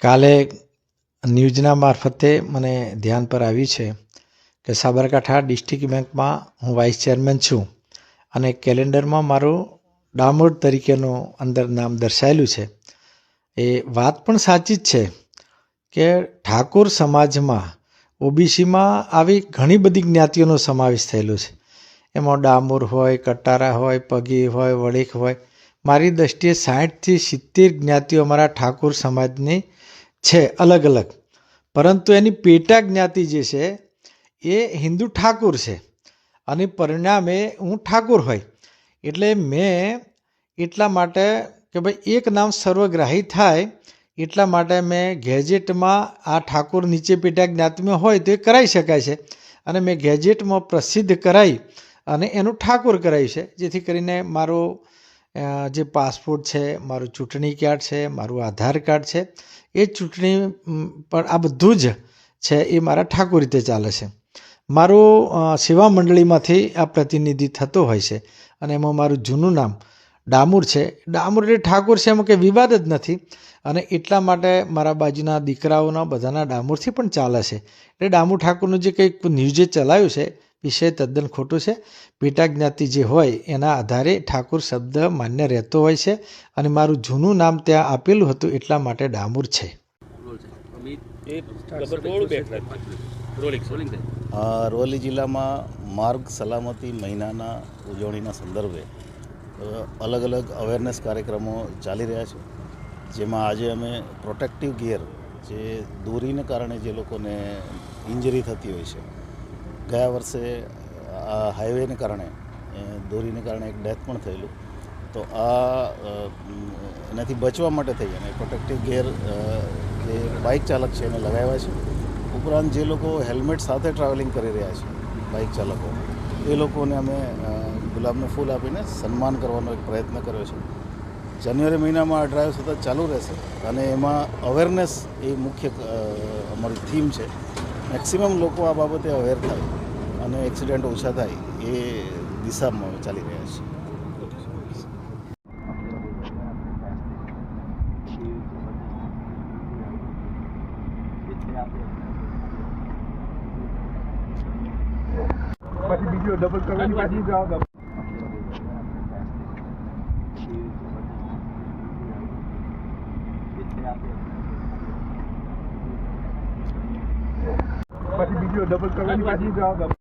કાલે ન્યૂઝના મારફતે મને ધ્યાન પર આવ્યું છે કે સાબરકાંઠા ડિસ્ટ્રિક્ટ બેંકમાં હું વાઇસ ચેરમેન છું અને કેલેન્ડરમાં મારું ડામોર તરીકેનું અંદર નામ દર્શાવેલું છે. એ વાત પણ સાચી જ છે કે ઠાકોર સમાજમાં ઓબીસીમાં આવી ઘણી બધી જ્ઞાતિઓનો સમાવેશ થયેલો છે. એમાં ડામોર હોય, કટારા હોય, પગી હોય, વળીખ હોય. મારી દૃષ્ટિએ 60થી 70 જ્ઞાતિઓ અમારા ઠાકોર સમાજની છે અલગ અલગ, પરંતુ એની પેટા જ્ઞાતિ જે છે એ હિન્દુ ઠાકોર છે અને પરિણામે હું ઠાકોર હોય એટલે મેં એટલા માટે કે ભાઈ એક નામ સર્વગ્રાહી થાય એટલા માટે મેં ગેજેટમાં આ ઠાકોર નીચે પેટા જ્ઞાતિમાં હોય તો એ કરાવી શકાય છે અને મેં ગેજેટમાં પ્રસિદ્ધ કરાવી અને એનું ઠાકોર કરાવ્યું છે, જેથી કરીને મારો જે પાસપોર્ટ છે, મારું ચૂંટણી કાર્ડ છે, મારું આધાર કાર્ડ છે, એ ચૂંટણી પણ આ બધું જ છે એ મારા ઠાકોર રીતે ચાલે છે. મારું સેવા મંડળીમાંથી આ પ્રતિનિધિ થતો હોય છે અને એમાં મારું જૂનું નામ ડામોર છે. ડામોર એટલે ઠાકોર છે, એમાં કંઈ વિવાદ જ નથી અને એટલા માટે મારા બાજુના દીકરાઓના બધાના ડામોરથી પણ ચાલે છે. એટલે ડામોર ઠાકોરનું જે કંઈક ન્યૂઝે ચલાવ્યું છે વિષય તદ્દન ખોટું છે. પેટા જ્ઞાતિ જે હોય એના આધારે ઠાકોર શબ્દ માન્ય રહેતો હોય છે અને મારું જૂનું નામ ત્યાં આપેલું હતું એટલા માટે ડામોર છે. અરવલ્લી જિલ્લામાં માર્ગ સલામતી મહિનાના ઉજવણીના સંદર્ભે અલગ અલગ અવેરનેસ કાર્યક્રમો ચાલી રહ્યા છે, જેમાં આજે અમે પ્રોટેક્ટિવ ગિયર, જે દોરીને કારણે જે લોકોને ઇન્જરી થતી હોય છે, ગયા વર્ષે આ હાઈવેને કારણે દોરીને કારણે એક ડેથ પણ થયેલું, તો એનાથી બચવા માટે થઈ અને પ્રોટેક્ટિવ ગિયર જે બાઇક ચાલક છે એને લગાવ્યા છે. ઉપરાંત જે લોકો હેલ્મેટ સાથે ટ્રાવેલિંગ કરી રહ્યા છે બાઇક ચાલકો, એ લોકોને અમે ગુલાબનું ફૂલ આપીને સન્માન કરવાનો એક પ્રયત્ન કર્યો છે. જાન્યુઆરી મહિનામાં આ ડ્રાઈવ સતત ચાલુ રહેશે અને એમાં અવેરનેસ એ મુખ્ય અમારી થીમ છે. મેક્સિમમ લોકો આ બાબતે અવેર થાય અને એક્સિડન્ટ ઓછા થાય એ દિશામાં ચાલી રહ્યા છે. પછી બીજો ડબલ કરવાની પાછી જવાબ આપો. પછી બીજો ડબલ કરવાની પાછી જવાબ આપો.